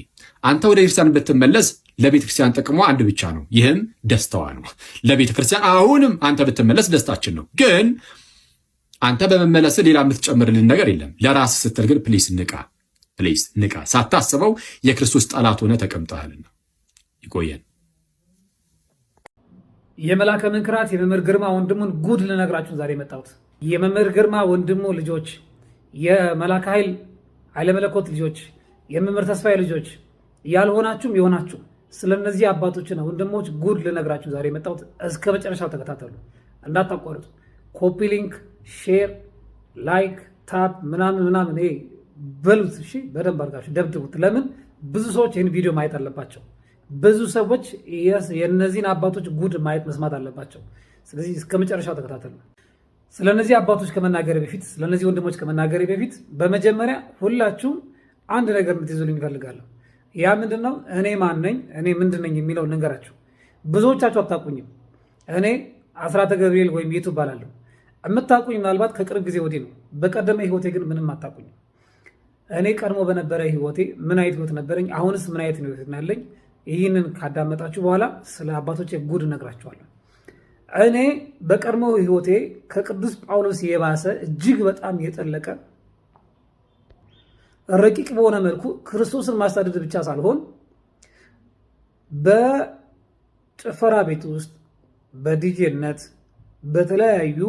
አንተ ወደ ክርስቲያን ብትመለስ ለቤተ ክርስቲያን ጥቅሟ አንድ ብቻ ነው፣ ይህም ደስታዋ ነው። ለቤተ ክርስቲያን አሁንም አንተ ብትመለስ ደስታችን ነው። ግን አንተ በመመለስ ሌላ የምትጨምርልን ነገር የለም። ለራስ ስትል ግን ፕሊስ ንቃ። ሳታስበው የክርስቶስ ጠላት ሆነ ተቀምጠሃልና። ይቆየን። የመላከ መንክራት የመምህር ግርማ ወንድሙን ጉድ ልነግራችሁ ዛሬ መጣሁት። የመምህር ግርማ ወንድሙ ልጆች፣ የመላከ ኃይል ኃይለመለኮት ልጆች፣ የመምህር ተስፋዬ ልጆች ያልሆናችሁም የሆናችሁ ስለነዚህ አባቶችና ወንድሞች ጉድ ልነግራችሁ ዛሬ መጣሁት። እስከ መጨረሻው ተከታተሉ፣ እንዳታቋርጡ። ኮፒ ሊንክ፣ ሼር፣ ላይክ፣ ታፕ ምናምን ይሄ በሉት። እሺ በደንብ አድርጋችሁ ደብድቡት። ለምን ብዙ ሰዎች ይህን ቪዲዮ ማየት አለባቸው። ብዙ ሰዎች የነዚህን አባቶች ጉድ ማየት መስማት አለባቸው። ስለዚህ እስከ መጨረሻው ተከታተሉ። ስለነዚህ አባቶች ከመናገሬ በፊት ስለነዚህ ወንድሞች ከመናገሬ በፊት በመጀመሪያ ሁላችሁም አንድ ነገር እንድትይዙልኝ እፈልጋለሁ። ያ ምንድነው? እኔ ማን ነኝ፣ እኔ ምንድን ነኝ የሚለው ነገራችሁ። ብዙዎቻችሁ አታውቁኝም። እኔ አስራተ ገብርኤል ወይም የቱ እባላለሁ። የምታውቁኝ ምናልባት ከቅርብ ጊዜ ወዲህ ነው። በቀደመ ህይወቴ ግን ምንም አታውቁኝም። እኔ ቀድሞ በነበረ ህይወቴ ምን አይነት ህይወት ነበረኝ፣ አሁንስ ምን አይነት ህይወት ያለኝ፣ ይህንን ካዳመጣችሁ በኋላ ስለ አባቶቼ ጉድ እነግራችኋለሁ። እኔ በቀድሞ ህይወቴ ከቅዱስ ጳውሎስ የባሰ እጅግ በጣም የጠለቀ ረቂቅ በሆነ መልኩ ክርስቶስን ማሳደድ ብቻ ሳልሆን በጭፈራ ቤት ውስጥ በዲጄነት በተለያዩ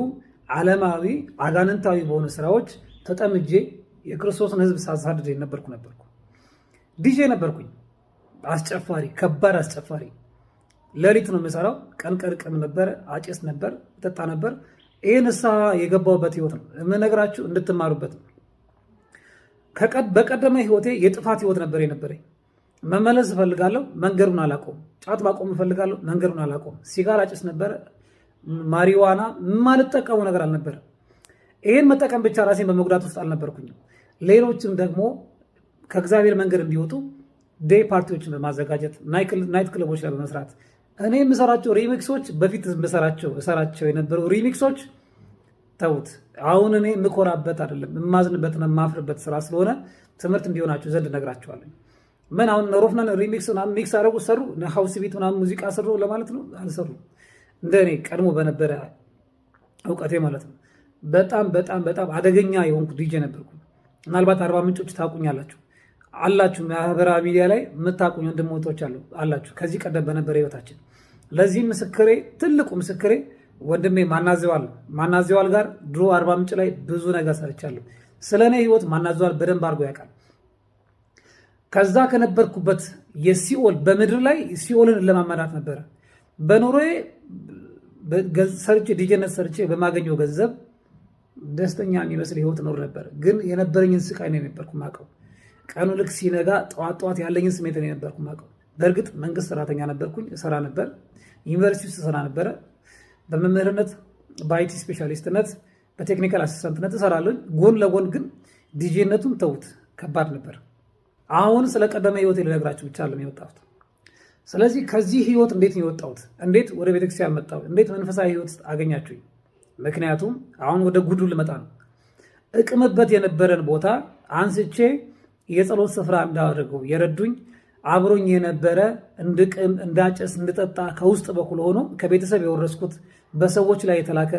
ዓለማዊ አጋንንታዊ በሆኑ ስራዎች ተጠምጄ የክርስቶስን ህዝብ ሳሳድድ ነበርኩ። ዲጄ ነበርኩኝ። አስጨፋሪ፣ ከባድ አስጨፋሪ። ሌሊት ነው የምሰራው። ቀን ቅም ነበረ፣ አጭስ ነበር፣ ጠጣ ነበር። ይህ ንስሐ የገባሁበት ህይወት ነው የምነግራችሁ እንድትማሩበት ነው። በቀደመ ህይወቴ የጥፋት ህይወት ነበር የነበረኝ። መመለስ እፈልጋለሁ፣ መንገዱን አላቆም። ጫት ማቆም እፈልጋለሁ፣ መንገዱን አላቆም። ሲጋራ ጭስ ነበረ፣ ማሪዋና የማልጠቀሙ ነገር አልነበረ። ይህን መጠቀም ብቻ ራሴን በመጉዳት ውስጥ አልነበርኩኝም። ሌሎችም ደግሞ ከእግዚአብሔር መንገድ እንዲወጡ ዴይ ፓርቲዎችን በማዘጋጀት ናይት ክለቦች ላይ በመስራት እኔ የምሰራቸው ሪሚክሶች በፊት እሰራቸው የነበሩ ሪሚክሶች ተውት። አሁን እኔ የምኮራበት አይደለም፣ የማዝንበትና የማፍርበት ስራ ስለሆነ ትምህርት እንዲሆናችሁ ዘንድ እነግራችኋለሁ። ምን አሁን ሮፍናን ሪሚክስ ሚክስ አደረጉ ሰሩ፣ ሀውስ ቤት ምናምን ሙዚቃ ሰሩ ለማለት ነው? አልሰሩ። እንደ እኔ ቀድሞ በነበረ እውቀቴ ማለት ነው። በጣም በጣም በጣም አደገኛ የሆንኩ ዲጄ ነበርኩ። ምናልባት አርባ ምንጮች ታውቁኛላችሁ አላችሁ፣ ማህበራዊ ሚዲያ ላይ የምታውቁኝ ወንድሞቶች አላችሁ ከዚህ ቀደም በነበረ ህይወታችን። ለዚህ ምስክሬ፣ ትልቁ ምስክሬ ወንድሜ ማናዘዋል ጋር ድሮ አርባ ምንጭ ላይ ብዙ ነገር ሰርቻለሁ። ስለ እኔ ህይወት ማናዘዋል በደንብ አድርጎ ያውቃል። ከዛ ከነበርኩበት የሲኦል በምድር ላይ ሲኦልን ለማመናት ነበረ። በኑሮዬ ሰርቼ ዲጄነት ሰርቼ በማገኘው ገንዘብ ደስተኛ የሚመስል ህይወት ኖር ነበር። ግን የነበረኝን ስቃይ ነው የነበርኩ ማቀው። ቀኑ ልክ ሲነጋ ጠዋት ያለኝን ስሜት ነው የነበርኩ ማቀው። በእርግጥ መንግስት ሰራተኛ ነበርኩኝ፣ እሰራ ነበር። ዩኒቨርሲቲ ውስጥ እሰራ ነበረ። በመምህርነት፣ በአይቲ ስፔሻሊስትነት፣ በቴክኒካል አሲስታንትነት እሰራለሁ። ጎን ለጎን ግን ዲጄነቱን ተውት፣ ከባድ ነበር። አሁን ስለቀደመ ህይወት ልነግራችሁ ብቻ አለም የወጣሁት። ስለዚህ ከዚህ ህይወት እንዴት ነው የወጣሁት? እንዴት ወደ ቤተክርስቲያን መጣሁ? እንዴት መንፈሳዊ ህይወት አገኛችሁኝ? ምክንያቱም አሁን ወደ ጉዱ ልመጣ ነው። እቅምበት የነበረን ቦታ አንስቼ የጸሎት ስፍራ እንዳደረገው የረዱኝ አብሮኝ የነበረ እንድቅም፣ እንዳጨስ፣ እንድጠጣ ከውስጥ በኩል ሆኖ ከቤተሰብ የወረስኩት በሰዎች ላይ የተላከ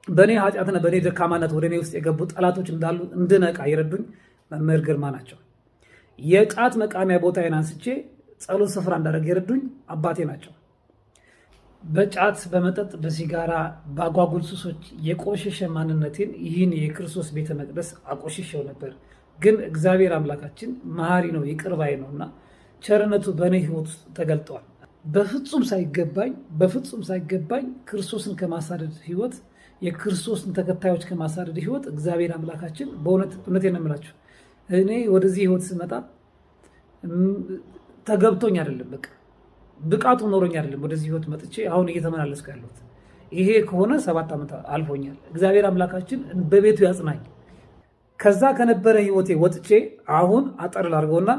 በእኔ ኃጢአትና በእኔ ደካማነት ወደ እኔ ውስጥ የገቡ ጠላቶች እንዳሉ እንድነቃ የረዱኝ መምህር ግርማ ናቸው። የጫት መቃሚያ ቦታዬን አንስቼ ጸሎት ስፍራ እንዳደረግ የረዱኝ አባቴ ናቸው። በጫት በመጠጥ በሲጋራ በአጓጉል ሱሶች የቆሸሸ ማንነቴን ይህን የክርስቶስ ቤተ መቅደስ አቆሽሸው ነበር። ግን እግዚአብሔር አምላካችን መሐሪ ነው፣ ይቅር ባይ ነውና ቸርነቱ በእኔ ህይወት ውስጥ ተገልጧል። በፍጹም ሳይገባኝ ክርስቶስን ከማሳደድ ህይወት፣ የክርስቶስን ተከታዮች ከማሳደድ ህይወት እግዚአብሔር አምላካችን በእውነቴን ነው የምላችሁ፣ እኔ ወደዚህ ህይወት ስመጣ ተገብቶኝ አይደለም፣ በቃ ብቃቱ ኖሮኝ አይደለም ወደዚህ ህይወት መጥቼ አሁን እየተመላለስኩ ያለሁት። ይሄ ከሆነ 7 ዓመት አልፎኛል። እግዚአብሔር አምላካችን በቤቱ ያጽናኝ። ከዛ ከነበረ ህይወቴ ወጥቼ አሁን አጠር ላድርገውና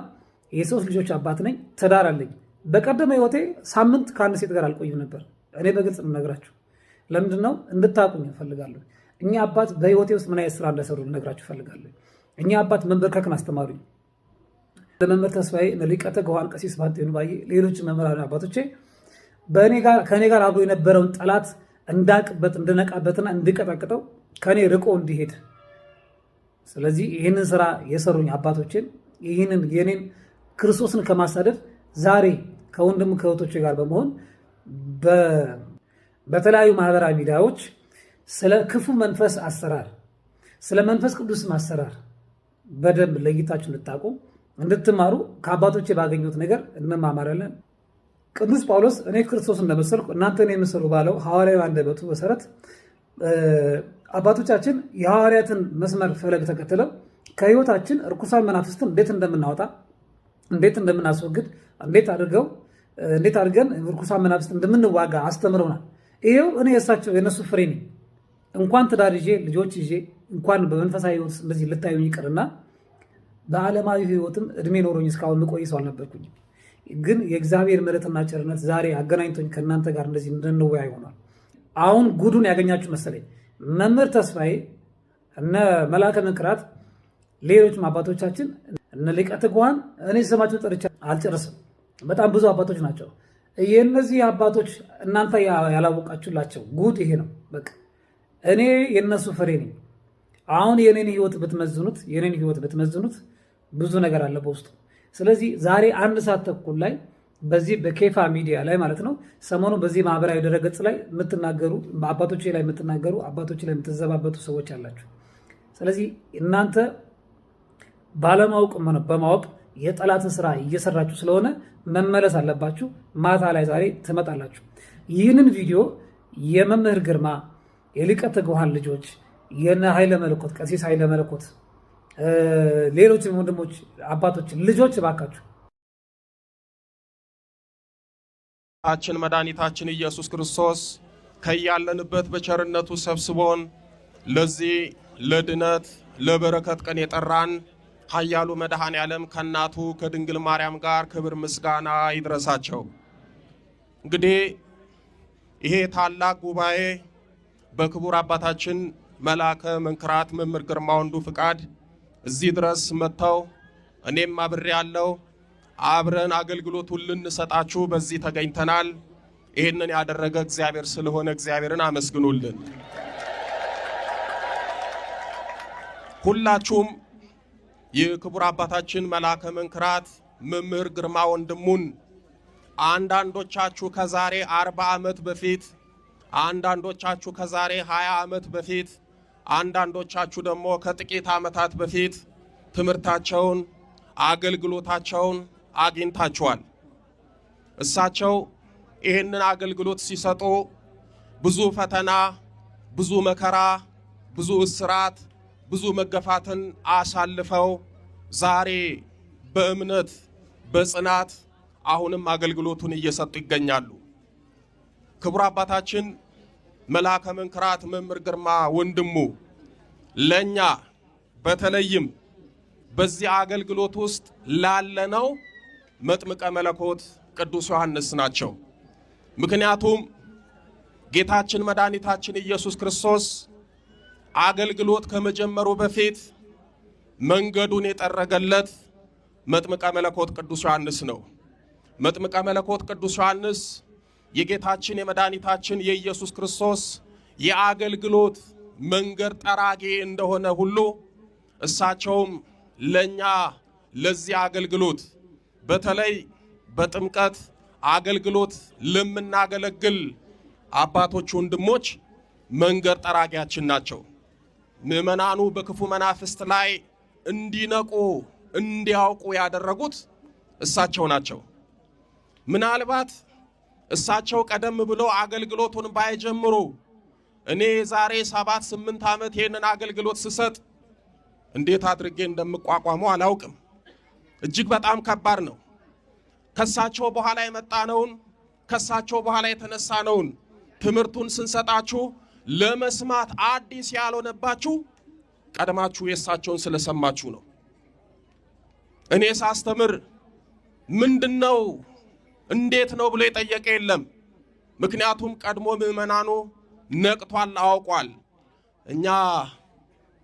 የሶስት ልጆች አባት ነኝ፣ ትዳር አለኝ። በቀደመ ህይወቴ ሳምንት ከአንድ ሴት ጋር አልቆይም ነበር። እኔ በግልጽ የምነግራችሁ ለምንድነው እንድታቁኝ እፈልጋለሁ። እኛ አባት በህይወቴ ውስጥ ምን አይነት ስራ እንደሰሩ ልነግራችሁ እፈልጋለሁ። እኛ አባት መንበርከክን አስተማሩኝ። ለመምህር ተስፋዬ፣ ሊቀ ትጉሃን ቀሲስ ባንቴኑ ባዬ፣ ሌሎች መምህራን አባቶቼ ከእኔ ጋር አብሮ የነበረውን ጠላት እንዳቅበት፣ እንድነቃበትና እንድቀጠቅጠው ከእኔ ርቆ እንዲሄድ። ስለዚህ ይህንን ስራ የሰሩኝ አባቶችን ይህንን የኔን ክርስቶስን ከማሳደድ ዛሬ ከወንድም ከእህቶቼ ጋር በመሆን በተለያዩ ማህበራዊ ሚዲያዎች ስለ ክፉ መንፈስ አሰራር፣ ስለ መንፈስ ቅዱስ አሰራር በደንብ ለይታችሁ እንድታውቁ እንድትማሩ ከአባቶቼ ባገኙት ነገር እንማማራለን። ቅዱስ ጳውሎስ እኔ ክርስቶስ እንደመሰልኩ እናንተን የምሰሉ ባለው ሐዋርያዊ አንደበቱ መሰረት አባቶቻችን የሐዋርያትን መስመር ፈለግ ተከትለው ከህይወታችን እርኩሳን መናፍስትን እንዴት እንደምናወጣ፣ እንዴት እንደምናስወግድ፣ እንዴት አድርገን እርኩሳን መናፍስት እንደምንዋጋ አስተምረውናል። ይሄው እኔ የእነሱ ፍሬ ነኝ። እንኳን ትዳር ይዤ ልጆች ይዤ እንኳን በመንፈሳዊ ህይወት እንደዚህ ልታዩኝ ይቅርና በዓለማዊ ህይወትም እድሜ ኖሮኝ እስካሁን ምቆይ ሰው አልነበርኩኝ። ግን የእግዚአብሔር ምሕረትና ቸርነት ዛሬ አገናኝቶኝ ከእናንተ ጋር እንደዚህ እንድንወያይ ሆኗል። አሁን ጉዱን ያገኛችሁ መሰለኝ። መምህር ተስፋዬ፣ እነ መላከ መንክራት፣ ሌሎችም አባቶቻችን እነ ሊቀ ትጉሃን እኔ ስማቸው ጠርቻ አልጨርስም። በጣም ብዙ አባቶች ናቸው። የእነዚህ አባቶች እናንተ ያላወቃችሁላቸው ጉድ ይሄ ነው። በቃ እኔ የእነሱ ፍሬ ነኝ። አሁን የኔን ህይወት ብትመዝኑት ብዙ ነገር አለ በውስጡ። ስለዚህ ዛሬ 1 ሰዓት ተኩል ላይ በዚህ በኬፋ ሚዲያ ላይ ማለት ነው ሰሞኑ በዚህ ማህበራዊ ድረገጽ ላይ የምትናገሩ አባቶች ላይ የምትዘባበቱ ሰዎች አላችሁ። ስለዚህ እናንተ ባለማወቅ በማወቅ የጠላትን ስራ እየሰራችሁ ስለሆነ መመለስ አለባችሁ። ማታ ላይ ዛሬ ትመጣላችሁ። ይህንን ቪዲዮ የመምህር ግርማ የሊቀ ትጉሃን ልጆች የነ ኃይለ መለኮት ቀሲስ ኃይለ መለኮት ሌሎች ወንድሞች አባቶች ልጆች እባካችሁ ጌታችን መድኃኒታችን ኢየሱስ ክርስቶስ ከያለንበት በቸርነቱ ሰብስቦን ለዚህ ለድነት ለበረከት ቀን የጠራን ኃያሉ መድኃኔ ዓለም ከእናቱ ከድንግል ማርያም ጋር ክብር ምስጋና ይድረሳቸው። እንግዲህ ይሄ ታላቅ ጉባኤ በክቡር አባታችን መላከ መንክራት መምህር ግርማ ወንዱ ፍቃድ እዚህ ድረስ መጥተው እኔም አብሬ ያለው አብረን አገልግሎቱን ልንሰጣችሁ በዚህ ተገኝተናል። ይህንን ያደረገ እግዚአብሔር ስለሆነ እግዚአብሔርን አመስግኑልን። ሁላችሁም የክቡር አባታችን መላከ መንክራት መምህር ግርማ ወንድሙን አንዳንዶቻችሁ ከዛሬ 40 ዓመት በፊት፣ አንዳንዶቻችሁ ከዛሬ 20 ዓመት በፊት፣ አንዳንዶቻችሁ ደግሞ ከጥቂት ዓመታት በፊት ትምህርታቸውን አገልግሎታቸውን አግኝታችኋል። እሳቸው ይህንን አገልግሎት ሲሰጡ ብዙ ፈተና፣ ብዙ መከራ፣ ብዙ እስራት፣ ብዙ መገፋትን አሳልፈው ዛሬ በእምነት በጽናት አሁንም አገልግሎቱን እየሰጡ ይገኛሉ። ክቡር አባታችን መላከ መንክራት መምህር ግርማ ወንድሙ ለኛ በተለይም በዚህ አገልግሎት ውስጥ ላለነው መጥምቀ መለኮት ቅዱስ ዮሐንስ ናቸው። ምክንያቱም ጌታችን መድኃኒታችን ኢየሱስ ክርስቶስ አገልግሎት ከመጀመሩ በፊት መንገዱን የጠረገለት መጥምቀ መለኮት ቅዱስ ዮሐንስ ነው። መጥምቀ መለኮት ቅዱስ ዮሐንስ የጌታችን የመድኃኒታችን የኢየሱስ ክርስቶስ የአገልግሎት መንገድ ጠራጊ እንደሆነ ሁሉ እሳቸውም ለኛ ለዚህ አገልግሎት በተለይ በጥምቀት አገልግሎት ለምናገለግል አባቶች ወንድሞች መንገድ ጠራጊያችን ናቸው። ምዕመናኑ በክፉ መናፍስት ላይ እንዲነቁ እንዲያውቁ ያደረጉት እሳቸው ናቸው። ምናልባት እሳቸው ቀደም ብሎ አገልግሎቱን ባይጀምሩ እኔ ዛሬ 7-8 ዓመት ይህንን አገልግሎት ስሰጥ እንዴት አድርጌ እንደምቋቋመው አላውቅም። እጅግ በጣም ከባድ ነው። ከሳቸው በኋላ የመጣነውን ከሳቸው በኋላ የተነሳነውን ትምህርቱን ስንሰጣችሁ ለመስማት አዲስ ያልሆነባችሁ ቀድማችሁ የእሳቸውን ስለሰማችሁ ነው። እኔ ሳስተምር ምንድነው እንዴት ነው ብሎ የጠየቀ የለም። ምክንያቱም ቀድሞ ምዕመናኑ ነቅቷል፣ አውቋል። እኛ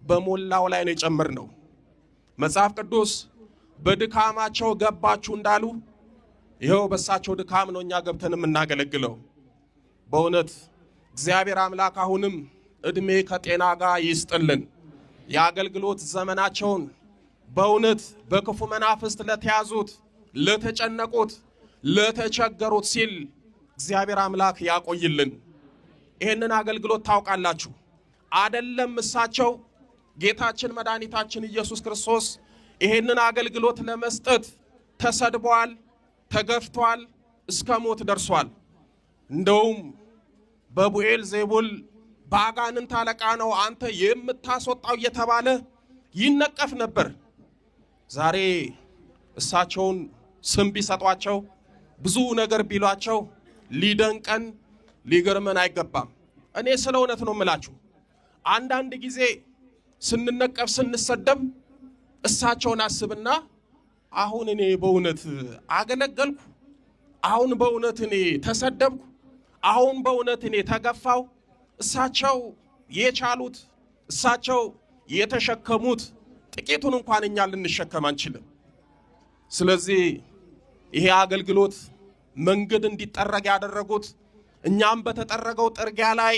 በሞላው ላይ ነው የጨመርነው። መጽሐፍ ቅዱስ በድካማቸው ገባችሁ እንዳሉ ይኸው በእሳቸው ድካም ነው እኛ ገብተን የምናገለግለው። በእውነት እግዚአብሔር አምላክ አሁንም እድሜ ከጤና ጋር ይስጥልን። የአገልግሎት ዘመናቸውን በእውነት በክፉ መናፍስት ለተያዙት፣ ለተጨነቁት፣ ለተቸገሩት ሲል እግዚአብሔር አምላክ ያቆይልን። ይህንን አገልግሎት ታውቃላችሁ አደለም? እሳቸው ጌታችን መድኃኒታችን ኢየሱስ ክርስቶስ ይህንን አገልግሎት ለመስጠት ተሰድቧል፣ ተገፍቷል፣ እስከ ሞት ደርሷል። እንደውም በቡኤል ዜቡል በአጋንንት አለቃ ነው አንተ የምታስወጣው እየተባለ ይነቀፍ ነበር። ዛሬ እሳቸውን ስም ቢሰጧቸው ብዙ ነገር ቢሏቸው ሊደንቀን ሊገርመን አይገባም። እኔ ስለ እውነት ነው የምላችሁ። አንዳንድ ጊዜ ስንነቀፍ ስንሰደብ እሳቸውን አስብና አሁን እኔ በእውነት አገለገልኩ፣ አሁን በእውነት እኔ ተሰደብኩ፣ አሁን በእውነት እኔ ተገፋው። እሳቸው የቻሉት እሳቸው የተሸከሙት ጥቂቱን እንኳን እኛ ልንሸከም አንችልም። ስለዚህ ይሄ አገልግሎት መንገድ እንዲጠረግ ያደረጉት እኛም በተጠረገው ጥርጊያ ላይ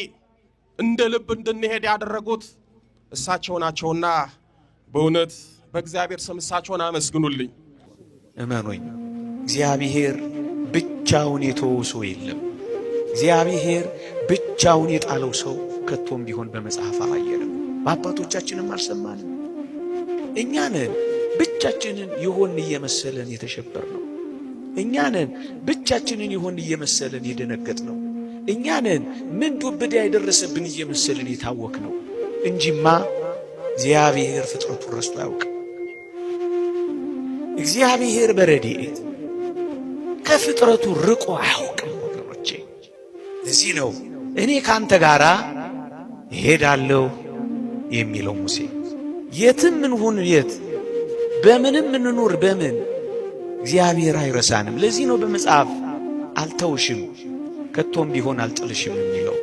እንደ ልብ እንድንሄድ ያደረጉት እሳቸው ናቸውና በእውነት በእግዚአብሔር ስም እሳቸውን አመስግኑልኝ። እመኑኝ፣ እግዚአብሔር ብቻውን የተወው ሰው የለም። እግዚአብሔር ብቻውን የጣለው ሰው ከቶም ቢሆን በመጽሐፍ አላየንም፣ በአባቶቻችንም አልሰማንም። እኛ ነን ብቻችንን ይሆን እየመሰለን የተሸበር ነው። እኛ ነን ብቻችንን ይሆን እየመሰለን የደነገጥ ነው። እኛ ነን ምን ዱብዳ የደረሰብን እየመሰለን የታወክ ነው እንጂማ እግዚአብሔር ፍጥረቱን ረስቶ አያውቅም። እግዚአብሔር በረድኤት ከፍጥረቱ ርቆ አያውቅም ወገኖቼ። ለዚህ ነው እኔ ካንተ ጋር እሄዳለሁ የሚለው ሙሴ። የትም እንሁን የት፣ በምንም እንኑር በምን እግዚአብሔር አይረሳንም። ለዚህ ነው በመጽሐፍ አልተውሽም ከቶም ቢሆን አልጥልሽም የሚለው።